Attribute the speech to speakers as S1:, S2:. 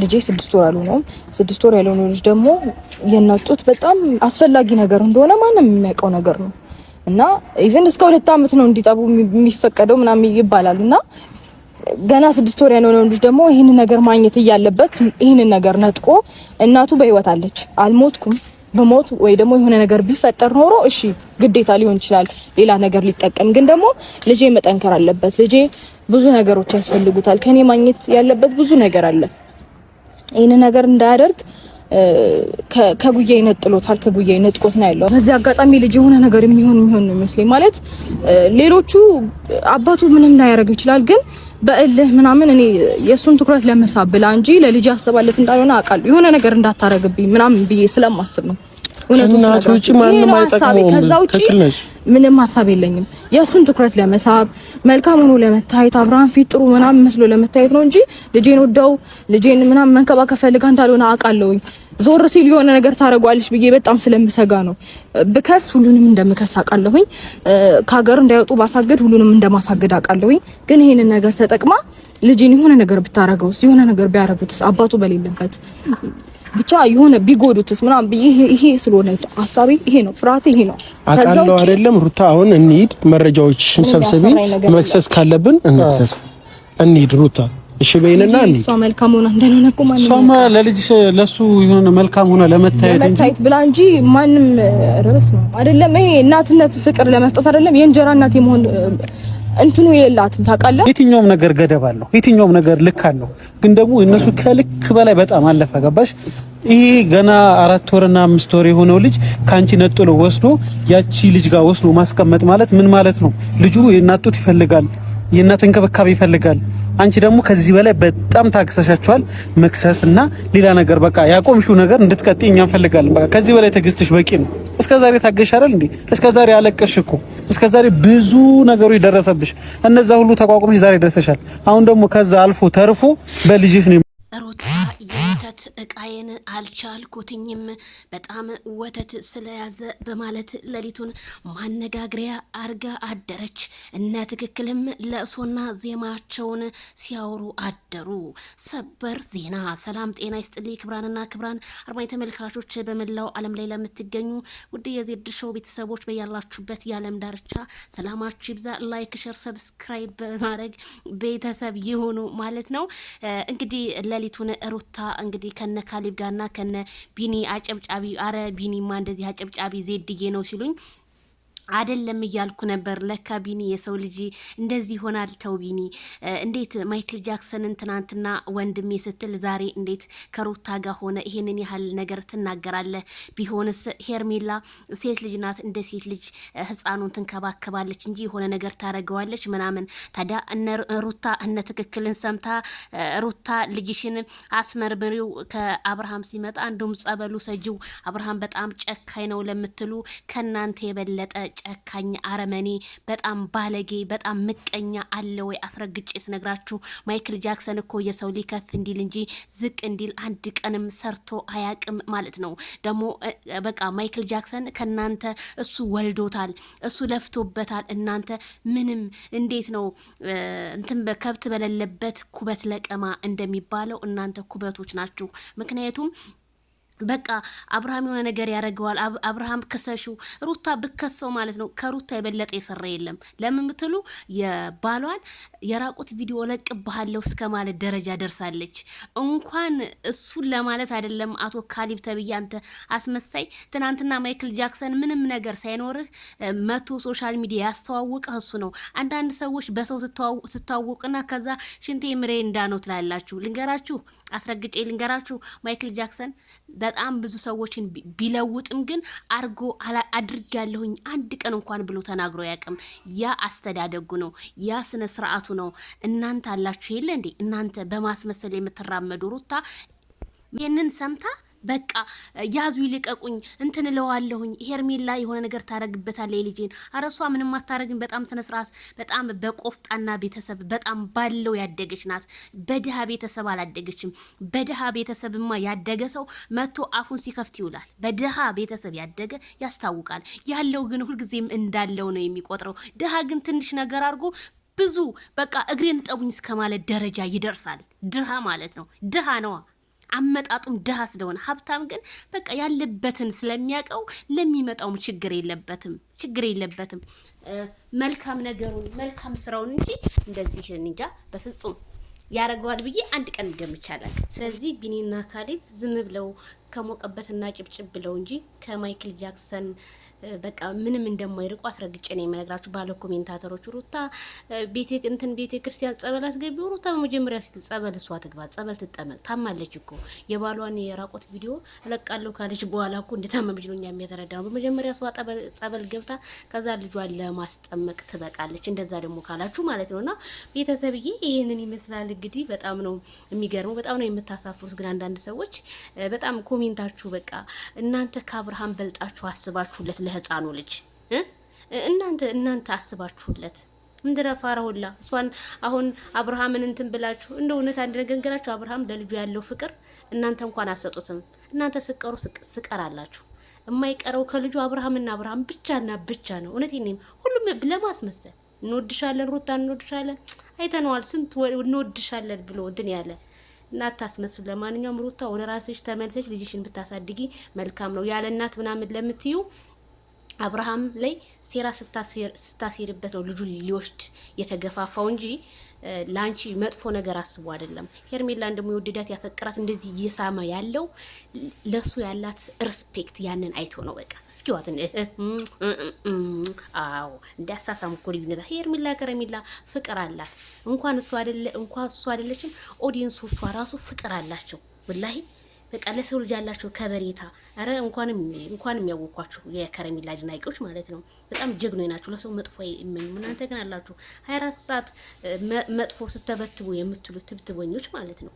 S1: ልጄ 6 ወር አልሆነውም። 6 ወር ያልሆነው ልጅ ደግሞ የናጡት በጣም አስፈላጊ ነገር እንደሆነ ማንም የሚያውቀው ነገር ነው እና ኢቭን እስከ 2 አመት ነው እንዲጠቡ የሚፈቀደው ምናምን ይባላልና ገና 6 ወር ያልሆነው ልጅ ደግሞ ይሄን ነገር ማግኘት እያለበት ይሄን ነገር ነጥቆ እናቱ በህይወት አለች አልሞትኩም በሞት ወይ ደግሞ የሆነ ነገር ቢፈጠር ኖሮ እሺ ግዴታ ሊሆን ይችላል ሌላ ነገር ሊጠቀም ግን ደግሞ ልጄ መጠንከር አለበት ልጄ ብዙ ነገሮች ያስፈልጉታል ከኔ ማግኘት ያለበት ብዙ ነገር አለ ይሄን ነገር እንዳያደርግ ከጉያ ይነጥሎታል ከጉያ ይነጥቆት ነው ያለው በዚህ አጋጣሚ ልጅ የሆነ ነገር የሚሆን ነው መስለኝ ማለት ሌሎቹ አባቱ ምንም ላያረግ ይችላል ግን በእልህ ምናምን እኔ የሱን ትኩረት ለመሳብ ብላ እንጂ ለልጅ ያስባለት እንዳልሆነ አቃል የሆነ ነገር እንዳታረግብኝ ምናምን ብዬ ስለማስብ ነው እናቶች ማንንም አይጠቅሙም ተክልነሽ ምንም ሐሳብ የለኝም የሱን ትኩረት ለመሳብ መልካም ሆኖ ለመታየት አብርሃም ፊት ጥሩ ምናምን መስሎ ለመታየት ነው እንጂ ልጄን ወደው ልጄን ምናምን መንከባከብ ፈልጋ እንዳልሆነ አቃለውኝ ዞር ሲል የሆነ ነገር ታረጋለች ብዬ በጣም ስለምሰጋ ነው በከስ ሁሉንም እንደምከስ አቃለሁኝ ከሀገር እንዳይወጡ ባሳገድ ሁሉንም እንደማሳገድ አቃለሁኝ ግን ይሄንን ነገር ተጠቅማ ልጄን የሆነ ነገር ብታረጋውስ የሆነ ነገር ቢያረጉትስ አባቱ በሌለበት ብቻ የሆነ ቢጎዱትስ ምናምን ይሄ ስለሆነ ሐሳቤ ይሄ ነው ፍራቴ ይሄ ነው አቃለው አይደለም ሩታ አሁን እንሂድ መረጃዎችሽን ሰብስቢ መክሰስ ካለብን እንክሰስ እንሂድ ሩታ እሺ በይነና እንሂድ ሷ መልካም ሆና እንደሆነ እኮ ማንም ሷማ ለልጅ ለሱ የሆነ መልካም ሆና ለመታየት ብላ እንጂ ማንም ረስ ነው አይደለም ይሄ እናትነት ፍቅር ለመስጠት አይደለም የእንጀራ እናት የመሆን እንትኑ የላትም ታውቃለህ የትኛውም ነገር ገደብ አለው የትኛውም ነገር ልክ አለው ግን ደግሞ እነሱ ከልክ በላይ በጣም አለፈ ገባሽ ይሄ ገና 4 ወርና 5 ወር የሆነው ልጅ ካንቺ ነጥሎ ወስዶ ያቺ ልጅ ጋር ወስዶ ማስቀመጥ ማለት ምን ማለት ነው ልጁ የናጡት ይፈልጋል የናት እንክብካቤ ይፈልጋል አንቺ ደግሞ ከዚህ በላይ በጣም ታክሰሻቸዋል መክሰስና ሌላ ነገር በቃ ያቆምሽው ነገር እንድትቀጥይ እኛን ፈልጋለን በቃ ከዚህ በላይ ተግስተሽ በቂ ነው እስከዛሬ ታገሻራል እንዴ እስከዛሬ አለቀሽኩ እስከዛሬ ብዙ ነገሮች ደረሰብሽ እነዛ ሁሉ ተቋቁመሽ ዛሬ ደረሰሻል አሁን ደግሞ ከዛ አልፎ ተርፎ በልጅሽ ነው
S2: ሩታ የወተት እቃዬን አልቻልኩትኝም በጣም ወተት ስለያዘ በማለት ሌሊቱን ማነጋግሪያ አርጋ አደረች እነ ትክክልም ለእሶና ዜማቸውን ሲያወሩ አደሩ ሰበር ዜና ሰላም ጤና ይስጥልኝ ክብራንና ክብራን አርማይ ተመልካቾች በመላው ዓለም ላይ ለምትገኙ ውድ የዜድ ሾው ቤተሰቦች በያላችሁበት የዓለም ዳርቻ ሰላማችሁ ይብዛ ላይክ ሼር ሰብስክራይብ በማድረግ ቤተሰብ ይሁኑ ማለት ነው እንግዲህ ሌሊቱን ሩታ እንግዲህ ከነ ካሊብ ጋርና ከነ ቢኒ አጨብጫቢ አረ ቢኒማ እንደዚህ አጨብጫቢ ዜድዬ ነው ሲሉኝ አይደለም እያልኩ ነበር ለካ ቢኒ የሰው ልጅ እንደዚህ ሆናል ተው ቢኒ እንዴት ማይክል ጃክሰንን ትናንትና ወንድሜ ስትል ዛሬ እንዴት ከሩታ ጋር ሆነ ይሄንን ያህል ነገር ትናገራለህ ቢሆንስ ሄርሜላ ሴት ልጅ ናት እንደ ሴት ልጅ ህፃኑን ትንከባከባለች እንጂ የሆነ ነገር ታረጋዋለች ምናምን ታዲያ እነ ሩታ እነ ትክክልን ሰምታ ሩታ ልጅሽን አስመርምሪው ከአብርሃም ሲመጣ እንደውም ጸበሉ ሰጂው አብርሃም በጣም ጨካኝ ነው ለምትሉ ከናንተ የበለጠ ጨካኝ አረመኔ በጣም ባለጌ በጣም ምቀኛ አለ ወይ አስረግጬ ስነግራችሁ ማይክል ጃክሰን እኮ የሰው ሊከፍ እንዲል እንጂ ዝቅ እንዲል አንድ ቀንም ሰርቶ አያቅም ማለት ነው ደግሞ በቃ ማይክል ጃክሰን ከናንተ እሱ ወልዶታል እሱ ለፍቶበታል እናንተ ምንም እንዴት ነው እንትን በከብት በለለበት ኩበት ለቀማ እንደሚባለው እናንተ ኩበቶች ናችሁ ምክንያቱም በቃ አብርሃም የሆነ ነገር ያረጋዋል አብርሃም ከሰሹ ሩታ በከሰው ማለት ነው ከሩታ የበለጠ የሰራ የለም ለምን ምትሉ የባሏን የራቁት ቪዲዮ ለቅብሃለሁ እስከማለት ደረጃ ደርሳለች እንኳን እሱን ለማለት አይደለም አቶ ካሊብ ተብያ አንተ አስመሳይ ትናንትና ማይክል ጃክሰን ምንም ነገር ሳይኖርህ መቶ ሶሻል ሚዲያ ያስተዋወቀ እሱ ነው አንዳንድ ሰዎች በሰው ስታወቁና ከዛ ሽንቴ ምሬ እንዳኖ ትላላችሁ ልንገራችሁ አስረግጬ ልንገራችሁ ማይክል ጃክሰን በጣም ብዙ ሰዎችን ቢለውጥም ግን አርጎ አድርጋለሁኝ አንድ ቀን እንኳን ብሎ ተናግሮ ያቅም ያ አስተዳደጉ ነው ያ ስነ ስርዓቱ ነው እናንተ አላችሁ የለ እንዴ እናንተ በማስመሰል የምትራመዱ ሩታ ይሄንን ሰምታ በቃ ያዙ ይልቀቁኝ እንትን ለዋለሁኝ ሄርሜላ የሆነ ነገር ታረግበታል የልጄን አረሷ ምንም አታረግን በጣም ስነ ስርዓት በጣም በቆፍጣና ቤተሰብ በጣም ባለው ያደገች ናት በደሃ ቤተሰብ አላደገችም በደሃ ቤተሰብማ ያደገ ሰው መቶ አፉን ሲከፍት ይውላል በደሃ ቤተሰብ ያደገ ያስታውቃል ያለው ግን ሁሉ ጊዜም እንዳለው ነው የሚቆጥረው ደሃ ግን ትንሽ ነገር አድርጎ ብዙ በቃ እግሬን ጠቡኝ እስከማለት ደረጃ ይደርሳል ድሃ ማለት ነው ድሃ ነው አመጣጡም ድሃ ስለሆነ፣ ሀብታም ግን በቃ ያለበትን ስለሚያውቀው ለሚመጣውም ችግር የለበትም። መልካም ነገሩን መልካም ስራውን እንጂ እንደዚህ እንጃ በፍጹም ያረገዋል ብዬ አንድ ቀን ገምቻለሁ። ስለዚህ ቢኒና ካሌብ ዝም ብለው ከሞቀበትና ጭብጭብ ብለው እንጂ ከማይክል ጃክሰን በቃ ምንም እንደማይርቁ አስረግጬ ነው የምነግራችሁ። ባለ ኮሜንታተሮች ሩታ ቤተ ክርስቲያን ጸበል አስገቢው። ሩታ በመጀመሪያ ጸበል እሷ ትግባ፣ ጸበል ትጠመቅ። ታማለች እኮ የባሏን የራቆት ቪዲዮ እለቃለሁ ካለች በኋላ እኮ እንደታመመች ነው እኛ የሚያተረዳ ነው። በመጀመሪያ እሷ ጸበል ገብታ ከዛ ልጇን ለማስጠመቅ ትበቃለች። እንደዛ ደግሞ ካላችሁ ማለት ነውና ቤተሰብዬ ይሄንን ይመስላል እንግዲህ። በጣም ነው የሚገርመው፣ በጣም ነው የምታሳፍሩት። ግን አንዳንድ ሰዎች በጣም ኮሜንታችሁ በቃ እናንተ ከአብርሃም በልጣችሁ አስባችሁለት ለህፃኑ ልጅ እናንተ አስባችሁለት ምንድረፋራ ሁላ እሷን አሁን አብርሃምን እንትን ብላችሁ እንደ እውነት አንድ ነገር እንገራችሁ። አብርሃም ለልጁ ያለው ፍቅር እናንተ እንኳን አሰጡትም። እናንተ ስቀሩ ስቀራላችሁ። የማይቀረው ከልጁ አብርሃምና አብርሃም ብቻና ብቻ ነው። እውነቴን ነው። ሁሉም ለማስመሰል እንወድሻለን ሩታ እንወድሻለን አይተነዋል። ስንት እንወድሻለን ብሎ እንትን ያለ እናታስመስሉ። ለማንኛውም ሩታ ወደ ራስሽ ተመልሰሽ ልጅሽን ብታሳድጊ መልካም ነው። ያለ እናት ምናምን ለምትዩ አብርሃም ላይ ሴራ ስታሴርበት ነው ልጁን ሊወስድ የተገፋፋው እንጂ ላንቺ መጥፎ ነገር አስቦ አይደለም። ሄርሜላን ደግሞ የወደዳት ያፈቅራት እንደዚህ እየሳመ ያለው ለሱ ያላት ሪስፔክት ያንን አይቶ ነው። በቃ እስኪዋት አዎ እንዳሳሳም እኮ ልዩነት ሄርሜላ ከረሜላ ፍቅር አላት። እንኳን እሱ አይደለችም ኦዲየንሶቿ ራሱ ፍቅር አላቸው ወላሂ። በቃ ለሰው ልጅ ያላቸው ከበሬታ አረ እንኳንም ያወቋችሁ የከረሜላ አድናቂዎች ማለት ነው። በጣም ጀግኖች ናችሁ። ለሰው መጥፎ አይመኙ። እናንተ ግን አላችሁ 24 ሰዓት መጥፎ ስተበትቡ የምትሉ ትብትቦኞች ማለት ነው።